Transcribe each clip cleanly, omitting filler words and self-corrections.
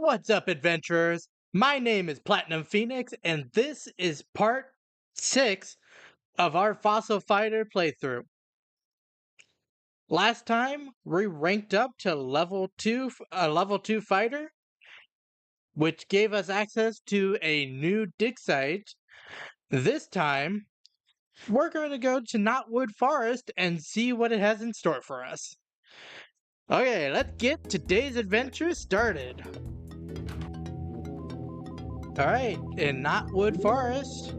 What's up, adventurers? My name is Platinum Phoenix, and this is part 6 of our Fossil Fighter playthrough. Last time, we ranked up to level 2 fighter, which gave us access to a new dig site. This time, we're going to go to Knotwood Forest and see what it has in store for us. Okay, let's get today's adventure started. Alright, in Knotwood Forest,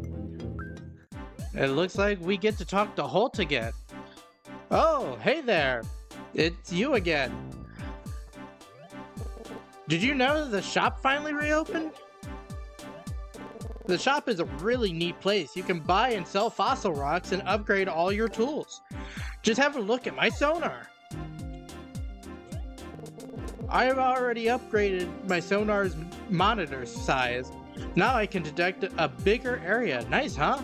it looks like we get to talk to Holt again. Oh, hey there! It's you again. Did you know the shop finally reopened? The shop is a really neat place. You can buy and sell fossil rocks and upgrade all your tools. Just have a look at my sonar. I have already upgraded my sonar's monitor size. Now I can detect a bigger area. Nice, huh?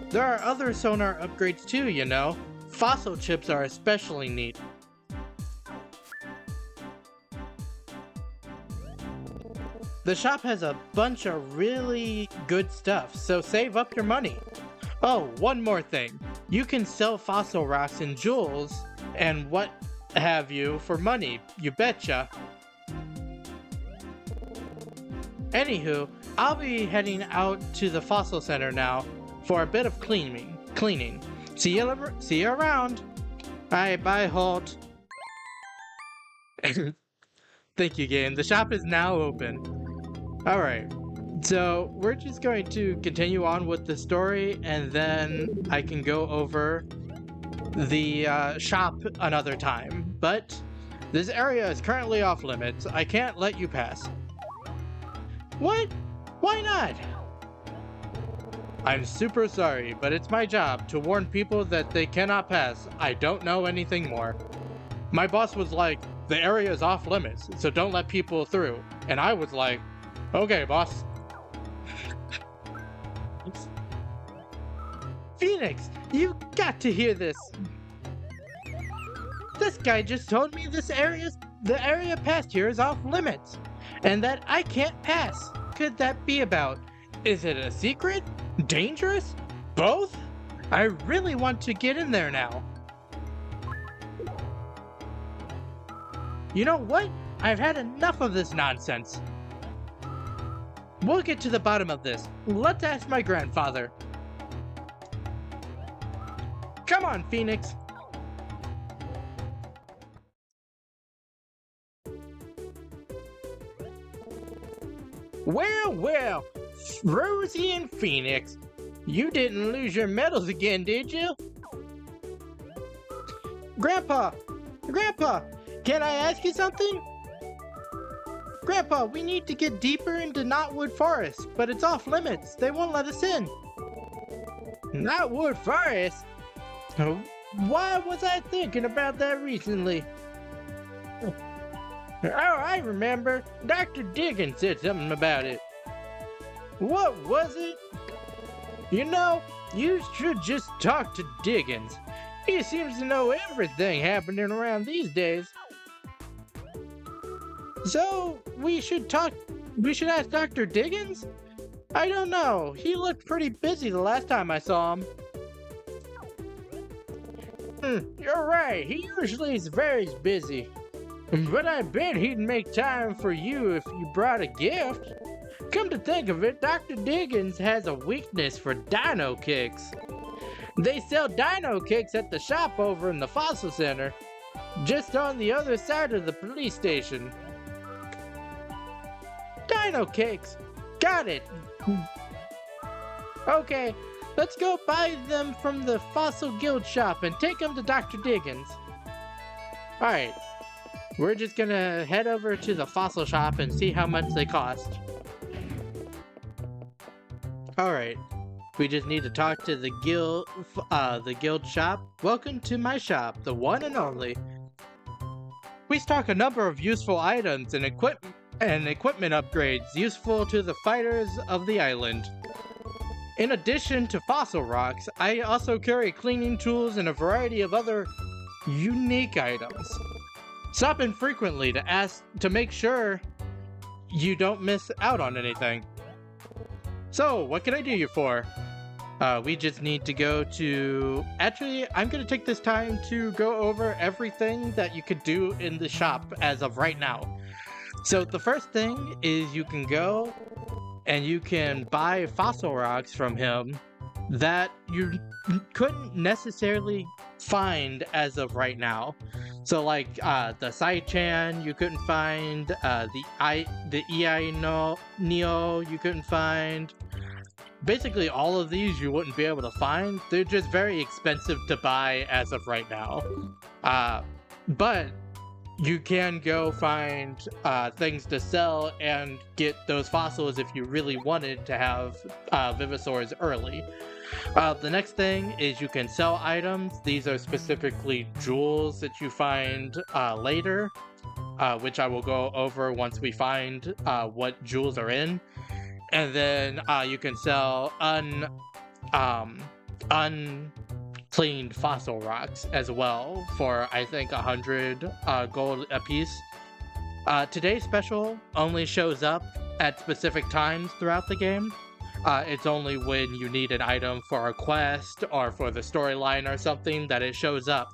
There are other sonar upgrades too, you know. Fossil chips are especially neat. The shop has a bunch of really good stuff, so save up your money. Oh, one more thing. You can sell fossil rocks and jewels and what have you for money, you betcha. Anywho, I'll be heading out to the fossil center now for a bit of cleaning. See you around. Alright, bye, Holt. Thank you, game. The shop is now open. Alright, so we're just going to continue on with the story, and then I can go over the shop another time. But this area is currently off limits. I can't let you pass. What? Why not? I'm super sorry, but it's my job to warn people that they cannot pass. I don't know anything more. My boss was like, the area is off limits, so don't let people through. And I was like, okay, boss. Phoenix, you got to hear this. This guy just told me the area past here is off limits, and that I can't pass. What could that be about? Is it a secret? Dangerous? Both? I really want to get in there now. You know what? I've had enough of this nonsense. We'll get to the bottom of this. Let's ask my grandfather. Come on, Phoenix. Well, Rosie and Phoenix, you didn't lose your medals again, did you? Grandpa, can I ask you something? Grandpa, we need to get deeper into Knotwood Forest, but it's off limits. They won't let us in. Knotwood Forest? Why was I thinking about that recently? Oh, I remember. Dr. Diggins said something about it. What was it? You know, you should just talk to Diggins. He seems to know everything happening around these days. So, we should ask Dr. Diggins? I don't know. He looked pretty busy the last time I saw him. You're right. He usually is very busy. But I bet he'd make time for you if you brought a gift. Come to think of it, Dr. Diggins has a weakness for dino kicks. They sell dino kicks at the shop over in the fossil center, just on the other side of the police station. Dino kicks! Got it! Okay, let's go buy them from the Fossil Guild shop and take them to Dr. Diggins. Alright, we're just gonna head over to the fossil shop and see how much they cost. Alright, we just need to talk to the guild shop. Welcome to my shop, the one and only. We stock a number of useful items and equipment upgrades useful to the fighters of the island. In addition to fossil rocks, I also carry cleaning tools and a variety of other unique items. Stop in frequently to make sure you don't miss out on anything. So, what can I do you for? We just need to go to... Actually, I'm going to take this time to go over everything that you could do in the shop as of right now. So the first thing is you can go and you can buy fossil rocks from him that you couldn't necessarily find as of right now. So like the Sai-chan you couldn't find, the Ei no Neo you couldn't find. Basically all of these you wouldn't be able to find. They're just very expensive to buy as of right now. But you can go find things to sell and get those fossils if you really wanted to have Vivosaurs early. The next thing is you can sell items. These are specifically jewels that you find later, which I will go over once we find what jewels are in. And then you can sell uncleaned fossil rocks as well for, I think, 100 gold a piece. Today's special only shows up at specific times throughout the game. It's only when you need an item for a quest or for the storyline or something that it shows up.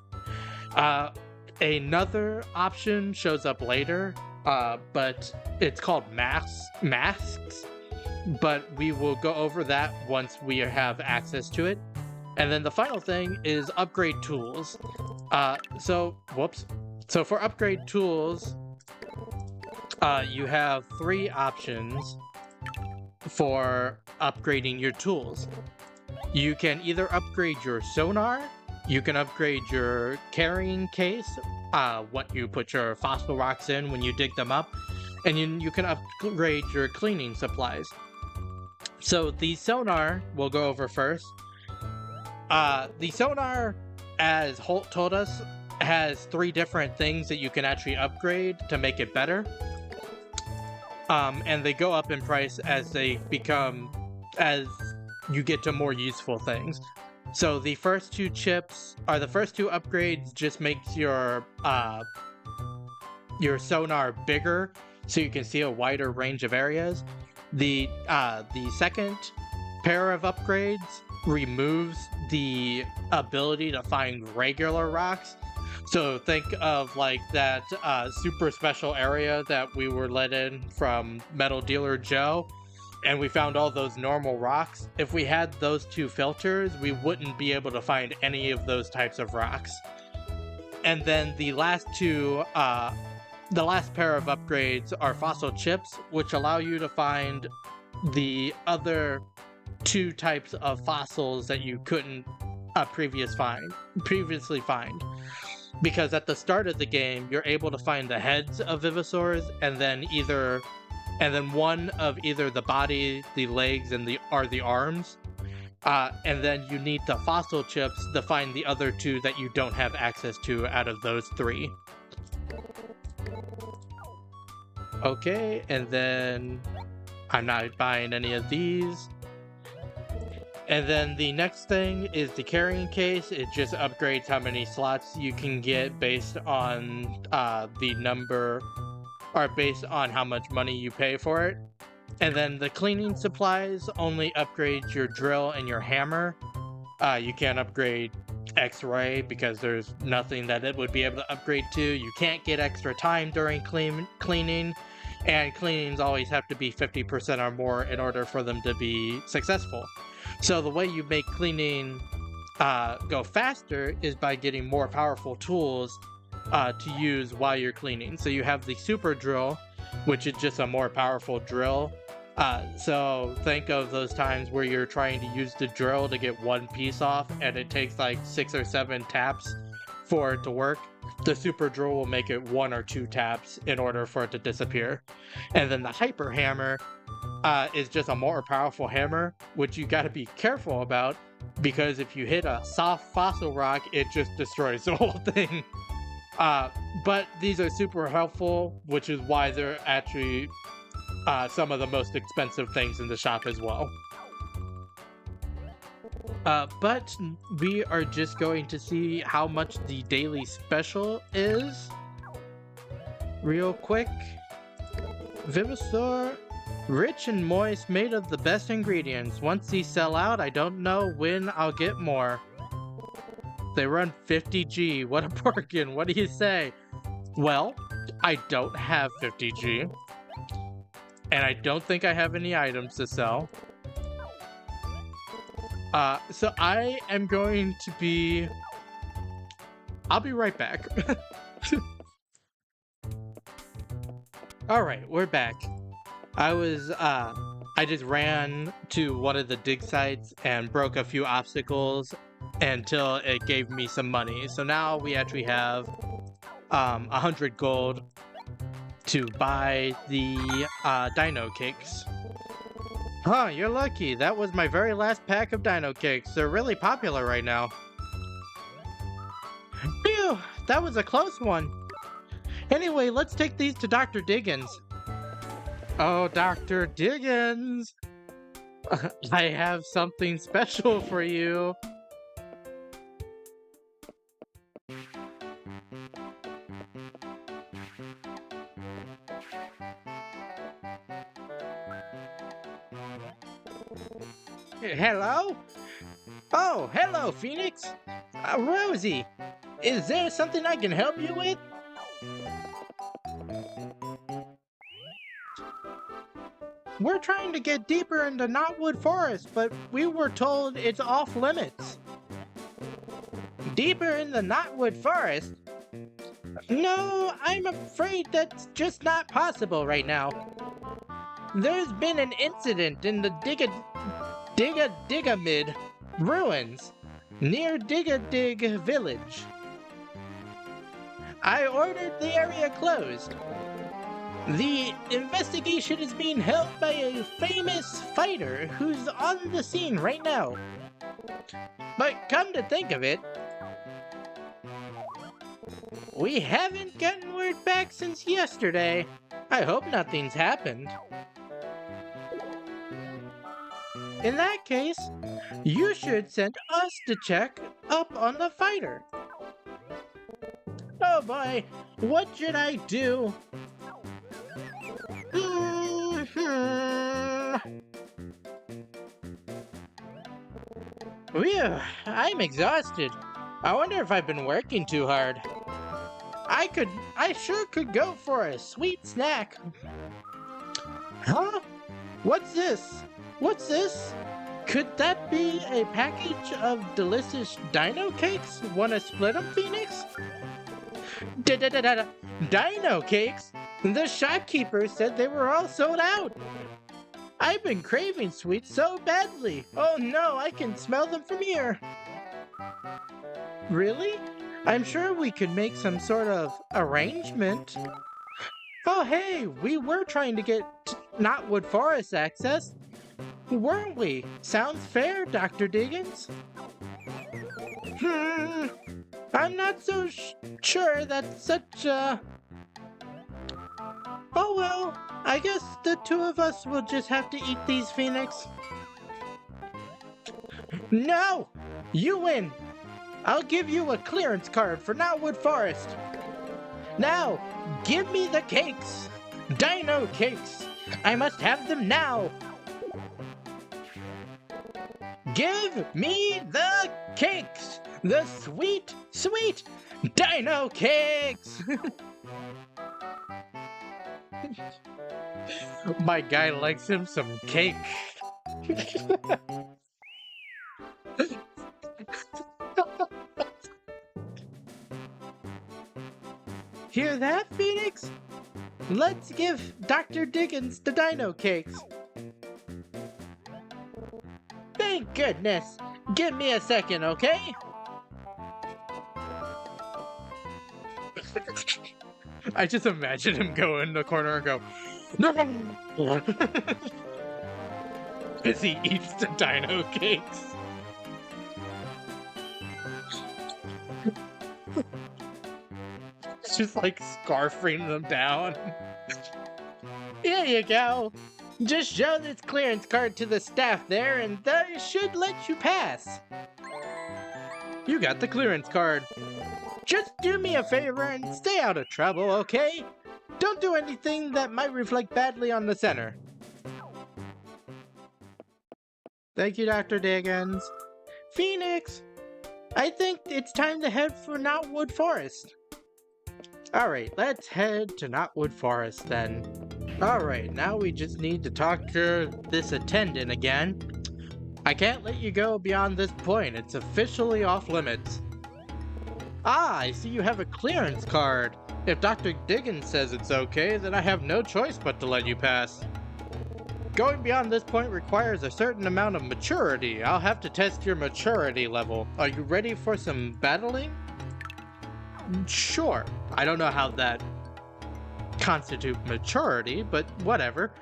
Another option shows up later, but it's called masks. But we will go over that once we have access to it. And then the final thing is upgrade tools. So for upgrade tools, you have 3 options for upgrading your tools. You can either upgrade your sonar, you can upgrade your carrying case, what you put your fossil rocks in when you dig them up, and you can upgrade your cleaning supplies. So the sonar we'll go over first. The sonar, as Holt told us, has 3 different things that you can actually upgrade to make it better. And they go up in price as you get to more useful things. So the first 2 chips, or the first 2 upgrades, just makes your sonar bigger so you can see a wider range of areas. The second pair of upgrades removes the ability to find regular rocks. So think of like that super special area that we were let in from Metal Dealer Joe, and we found all those normal rocks. If we had those 2 filters, we wouldn't be able to find any of those types of rocks. And then the last pair of upgrades are fossil chips, which allow you to find the other 2 types of fossils that you couldn't previously find. Because at the start of the game, you're able to find the heads of Vivosaurs, and then one of either the body, the legs, and the arms. And then you need the fossil chips to find the other 2 that you don't have access to out of those 3. Okay, and then I'm not buying any of these. And then the next thing is the carrying case. It just upgrades how many slots you can get based on the number, or based on how much money you pay for it. And then the cleaning supplies only upgrades your drill and your hammer. You can't upgrade X-ray because there's nothing that it would be able to upgrade to. You can't get extra time during cleaning, and cleanings always have to be 50% or more in order for them to be successful. So the way you make cleaning go faster is by getting more powerful tools to use while you're cleaning. So you have the super drill, which is just a more powerful drill. So think of those times where you're trying to use the drill to get 1 piece off and it takes like 6 or 7 taps for it to work. The super drill will make it 1 or 2 taps in order for it to disappear. And then the hyper hammer is just a more powerful hammer, which you got to be careful about, because if you hit a soft fossil rock, it just destroys the whole thing. But these are super helpful, which is why they're actually some of the most expensive things in the shop as well. But we are just going to see how much the daily special is. real quick. Vivosaur, rich and moist, made of the best ingredients. Once these sell out, I don't know when I'll get more. They run 50G. What a bargain. What do you say? Well, I don't have 50G. And I don't think I have any items to sell. So I am going to be... I'll be right back. Alright, we're back. I just ran to one of the dig sites and broke a few obstacles until it gave me some money. So now we actually have 100 gold to buy the dino cakes. Huh, you're lucky. That was my very last pack of dino cakes. They're really popular right now. Phew, that was a close one. Anyway, let's take these to Dr. Diggins. Oh, Dr. Diggins! I have something special for you. Hello? Oh, hello, Phoenix. Rosie, is there something I can help you with? We're trying to get deeper into Knotwood Forest, but we were told it's off limits. Deeper in the Knotwood Forest? No, I'm afraid that's just not possible right now. There's been an incident in the Digamid ruins near Digadig village. I ordered the area closed. The investigation is being held by a famous fighter who's on the scene right now. But come to think of it, we haven't gotten word back since yesterday. I hope nothing's happened. In that case, you should send us to check up on the fighter. Oh boy, what should I do? Phew, I'm exhausted. I wonder if I've been working too hard. I sure could go for a sweet snack. Huh? What's this? What's this? Could that be a package of delicious dino cakes? Wanna split them, Phoenix? Dino cakes? The shopkeeper said they were all sold out. I've been craving sweets so badly. Oh no, I can smell them from here. Really? I'm sure we could make some sort of arrangement. Oh hey, we were trying to get Knotwood Forest access, weren't we? Sounds fair, Dr. Diggins. I'm not so sure that's such a... Oh well, I guess the two of us will just have to eat these, Phoenix. No! You win! I'll give you a clearance card for Knotwood Forest. Now, give me the cakes! Dino cakes! I must have them now! Give me the cakes! The sweet, sweet dino cakes! My guy likes him some cake. Hear that, Phoenix? Let's give Dr. Diggins the dino cakes. Thank goodness. Give me a second, okay? I just imagine him go in the corner and go, no! As he eats the dino cakes. It's just like scarfing them down. Here you go. Just show this clearance card to the staff there and they should let you pass. You got the clearance card. Just do me a favor and stay out of trouble, okay? Don't do anything that might reflect badly on the center. Thank you, Dr. Diggins. Phoenix! I think it's time to head for Knotwood Forest. Alright, let's head to Knotwood Forest then. Alright, now we just need to talk to this attendant again. I can't let you go beyond this point. It's officially off limits. Ah, I see you have a clearance card. If Dr. Diggins says it's okay, then I have no choice but to let you pass. Going beyond this point requires a certain amount of maturity. I'll have to test your maturity level. Are you ready for some battling? Sure. I don't know how that constitutes maturity, but whatever.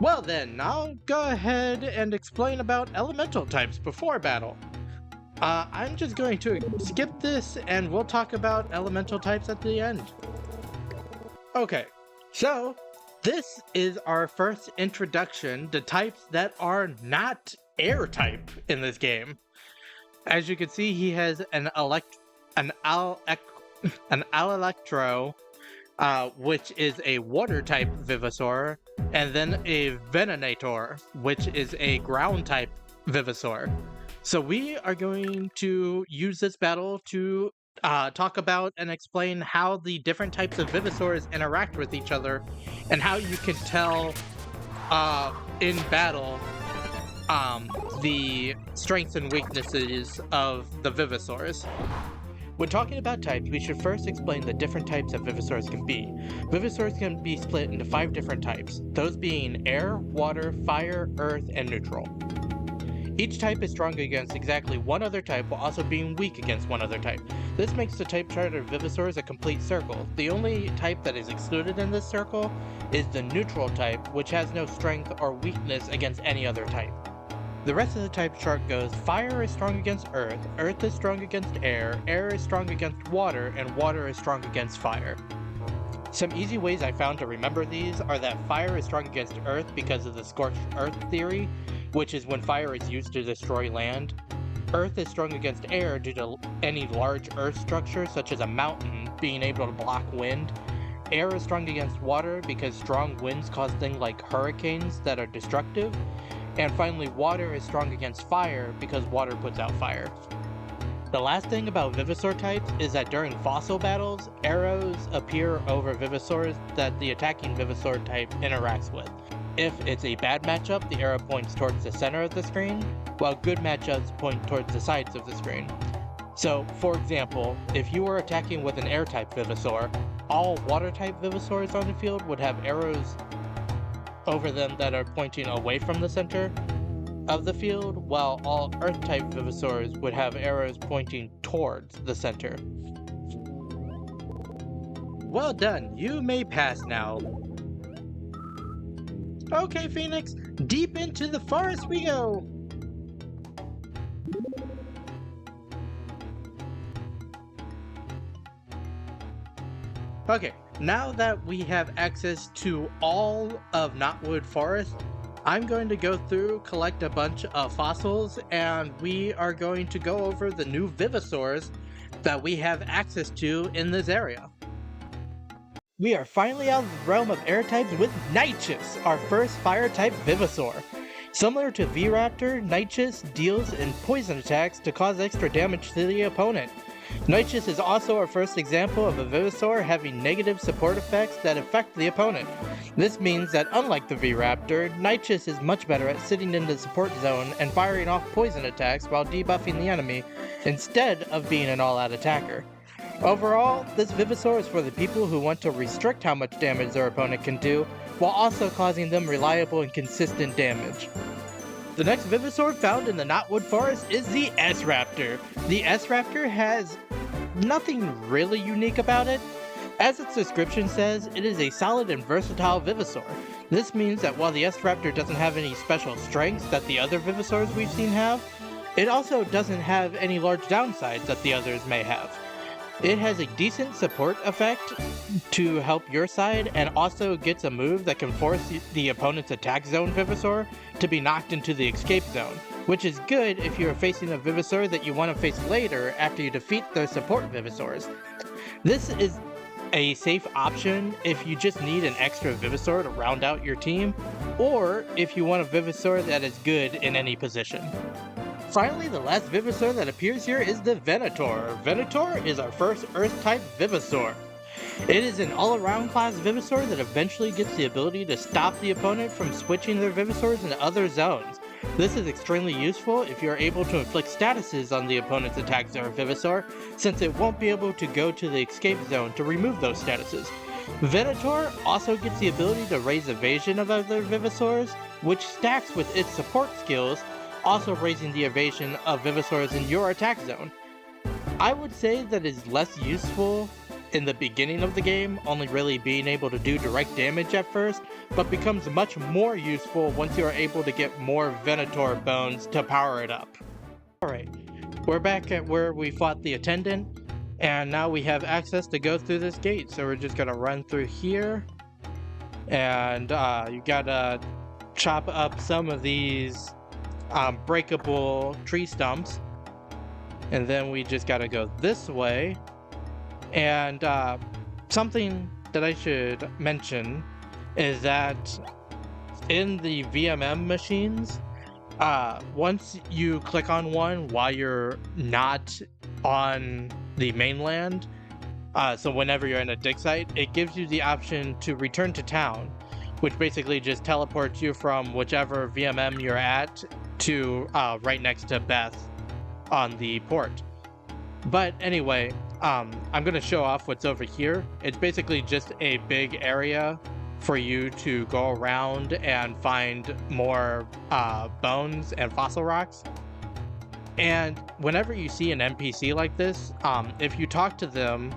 Well then, I'll go ahead and explain about elemental types before battle. I'm just going to skip this and we'll talk about elemental types at the end. Okay, so this is our first introduction to types that are not air type in this game. As you can see, he has an Alectro, which is a water type Vivosaur, and then a Venenator, which is a ground type Vivosaur. So we are going to use this battle to talk about and explain how the different types of Vivosaurs interact with each other, and how you can tell in battle the strengths and weaknesses of the Vivosaurs. When talking about types, we should first explain the different types that Vivosaurs can be. Vivosaurs can be split into 5 different types, those being air, water, fire, earth, and neutral. Each type is strong against exactly one other type while also being weak against one other type. This makes the type chart of Vivosaurs a complete circle. The only type that is excluded in this circle is the neutral type, which has no strength or weakness against any other type. The rest of the type chart goes: fire is strong against earth, earth is strong against air, air is strong against water, and water is strong against fire. Some easy ways I found to remember these are that fire is strong against earth because of the scorched earth theory, which is when fire is used to destroy land. Earth is strong against air due to any large earth structure such as a mountain being able to block wind. Air is strong against water because strong winds cause things like hurricanes that are destructive. And finally, water is strong against fire because water puts out fire. The last thing about Vivosaur types is that during fossil battles, arrows appear over Vivosaurs that the attacking Vivosaur type interacts with. If it's a bad matchup, the arrow points towards the center of the screen, while good matchups point towards the sides of the screen. So, for example, if you were attacking with an air-type Vivosaur, all water-type Vivosaurs on the field would have arrows over them that are pointing away from the center of the field, while all Earth-type Vivosaurs would have arrows pointing towards the center. Well done, you may pass now. Okay, Phoenix, deep into the forest we go! Okay, now that we have access to all of Knotwood Forest, I'm going to go through, collect a bunch of fossils, and we are going to go over the new Vivosaurs that we have access to in this area. We are finally out of the realm of air types with Nichus, our first fire type Vivosaur. Similar to V-Raptor, Nichus deals in poison attacks to cause extra damage to the opponent. Nichus is also our first example of a Vivosaur having negative support effects that affect the opponent. This means that unlike the V-Raptor, Nichus is much better at sitting in the support zone and firing off poison attacks while debuffing the enemy, instead of being an all-out attacker. Overall, this Vivosaur is for the people who want to restrict how much damage their opponent can do, while also causing them reliable and consistent damage. The next Vivosaur found in the Knotwood Forest is the S-Raptor. The S-Raptor has nothing really unique about it. As its description says, it is a solid and versatile Vivosaur. This means that while the S-Raptor doesn't have any special strengths that the other Vivosaurs we've seen have, it also doesn't have any large downsides that the others may have. It has a decent support effect to help your side, and also gets a move that can force the opponent's attack zone Vivosaur to be knocked into the escape zone, which is good if you're facing a Vivosaur that you want to face later after you defeat their support Vivosaurs. This is a safe option if you just need an extra Vivosaur to round out your team, or if you want a Vivosaur that is good in any position. Finally, the last Vivosaur that appears here is the Venator. Venator is our first Earth-type Vivosaur. It is an all-around class Vivosaur that eventually gets the ability to stop the opponent from switching their Vivosaurs into other zones. This is extremely useful if you are able to inflict statuses on the opponent's attack zone Vivosaur, since it won't be able to go to the escape zone to remove those statuses. Venator also gets the ability to raise evasion of other Vivosaurs, which stacks with its support skills, also raising the evasion of Vivosaurs in your attack zone. I would say that is less useful in the beginning of the game, only really being able to do direct damage at first, but becomes much more useful once you are able to get more Venator bones to power it up. Alright, we're back at where we fought the attendant, and now we have access to go through this gate, so we're just gonna run through here, and you gotta chop up some of these breakable tree stumps, and then we just gotta go this way. And something that I should mention is that in the VMM machines, once you click on one while you're not on the mainland, so whenever you're in a dig site, it gives you the option to return to town, which basically just teleports you from whichever VMM you're at to right next to Beth on the port. But anyway, I'm going to show off what's over here. It's basically just a big area for you to go around and find more bones and fossil rocks. And whenever you see an NPC like this, if you talk to them,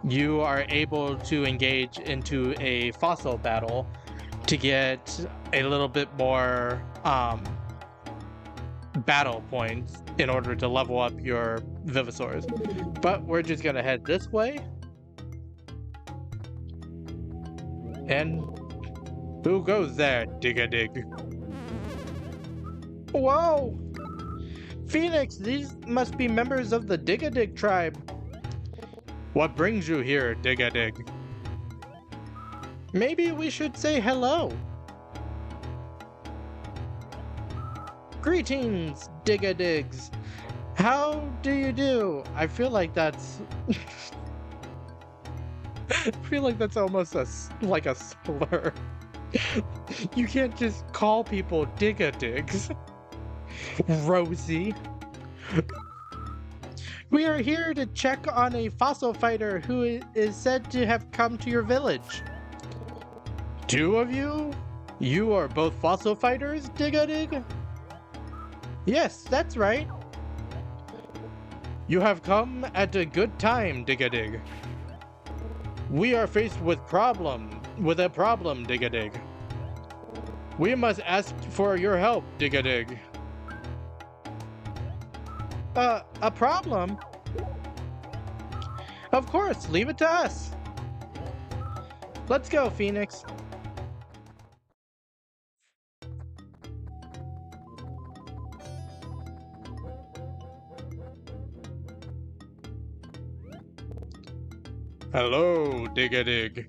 you are able to engage into a fossil battle to get a little bit more battle points in order to level up your Vivosaurs. But we're just gonna head this way. And who goes there, dig-a-dig? Whoa! Phoenix, these must be members of the Dig-a-dig tribe. What brings you here, Dig-a-dig? Maybe we should say hello. Greetings, Dig-a-digs. How do you do? I feel like that's... I feel like that's almost like a slur. You can't just call people Dig-a-digs. Rosie. We are here to check on a fossil fighter who is said to have come to your village. Two of you? You are both fossil fighters, Dig-a-dig? Yes, that's right. You have come at a good time, Dig-a-dig. We are faced with a problem, Dig-a-dig. We must ask for your help, Dig-a-dig. A problem? Of course, leave it to us. Let's go, Phoenix. Hello, Dig-a-dig.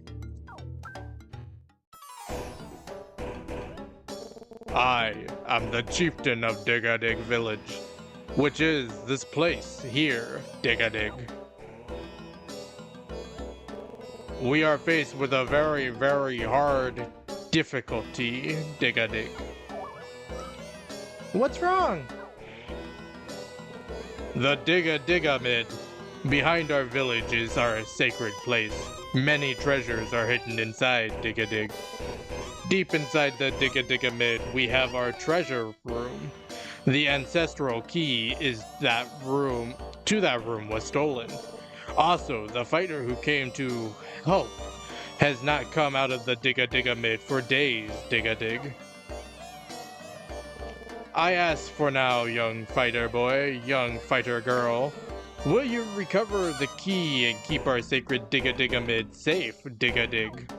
I am the chieftain of Dig-a-dig village, which is this place here, Dig-a-dig. We are faced with a very, very hard difficulty, Dig-a-dig. What's wrong? The Dig-a-dig-a-mid. Behind our village is our sacred place. Many treasures are hidden inside Dig-a-dig. Deep inside the Dig-a-dig-a-mid, we have our treasure room. The ancestral key is that room was stolen. Also, the fighter who came to help has not come out of the Dig-a-dig-a-mid for days, Dig-a-dig. I ask for now, young fighter boy, young fighter girl. Will you recover the key and keep our sacred Dig-a-dig-a-mid safe, Dig-a-dig?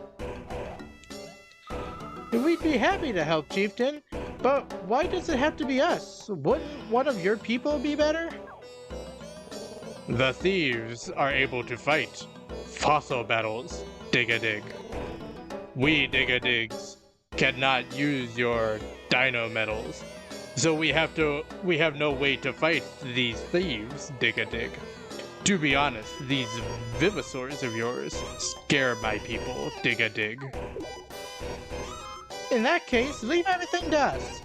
We'd be happy to help, Chieftain, but why does it have to be us? Wouldn't one of your people be better? The thieves are able to fight. Fossil battles, Dig-a-dig. We Dig-a-digs cannot use your dino metals, so we have no way to fight these thieves, Dig-a-dig. To be honest, these Vivosaurs of yours scare my people, Dig-a-dig. In that case, leave everything to us.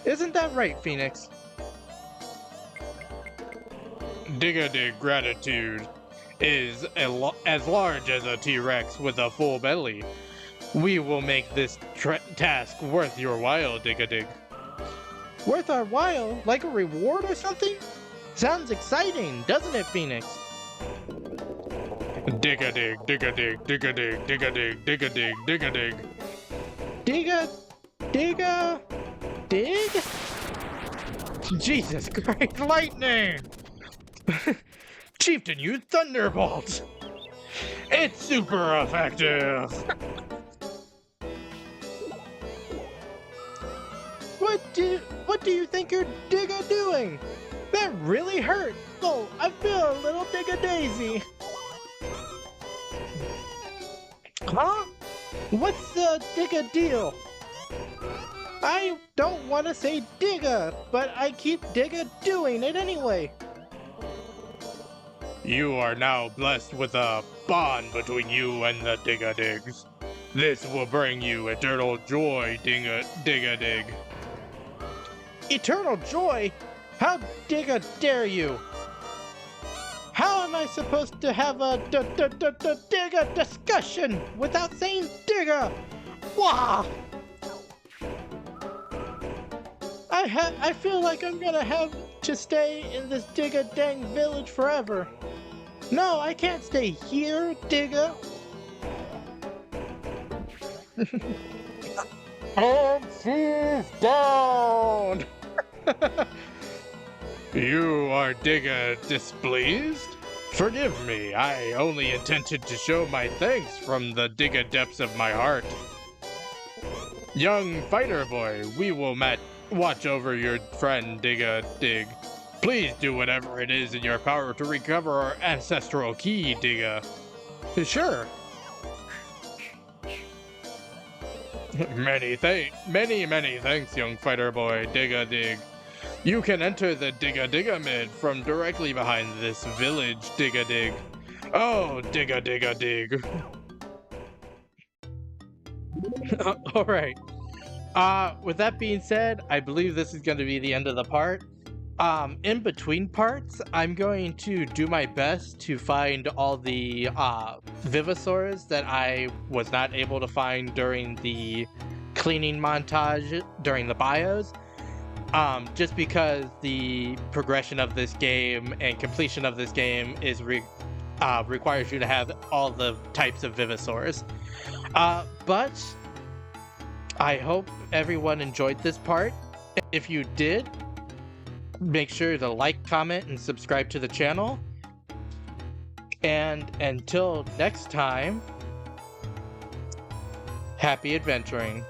Isn't that right, Phoenix? Dig-a-dig gratitude is as large as a T-Rex with a full belly. We will make this task worth your while, Dig-a-dig. Worth our while? Like a reward or something? Sounds exciting, doesn't it, Phoenix? Dig-a-dig, dig-a-dig, dig-a-dig, dig-a-dig, dig-a-dig, dig-a-dig. Dig? Jesus Christ, lightning! Chieftain, you thunderbolt! It's super effective! What do you think you're doing? That really hurt. Oh, I feel a little dig-a-daisy. Huh? What's the dig-a-deal? I don't want to say digga, but I keep doing it anyway. You are now blessed with a bond between you and the Dig-a-digs. This will bring you eternal joy, Dig-a-dig. Eternal joy? How dare you? How am I supposed to have a digga discussion without saying digga? Wah! I feel like I'm gonna have to stay in this digga-dang village forever. No, I can't stay here, digga. Hands down! You are Digga displeased? Forgive me, I only intended to show my thanks from the Digga depths of my heart. Young fighter boy, we will watch over your friend Dig-a-dig. Please do whatever it is in your power to recover our ancestral key, Digga. Sure. Many thanks, young fighter boy, Dig-a-dig. You can enter the Dig-a-dig-a-mid from directly behind this village, Dig-a-dig. Oh, Dig-a-dig-a-dig. Alright. With that being said, I believe this is going to be the end of the part. In between parts, I'm going to do my best to find all the Vivosaurs that I was not able to find during the cleaning montage during the bios. Just because the progression of this game and completion of this game is requires you to have all the types of Vivosaurs. But I hope everyone enjoyed this part. If you did, make sure to like, comment, and subscribe to the channel. And until next time, happy adventuring.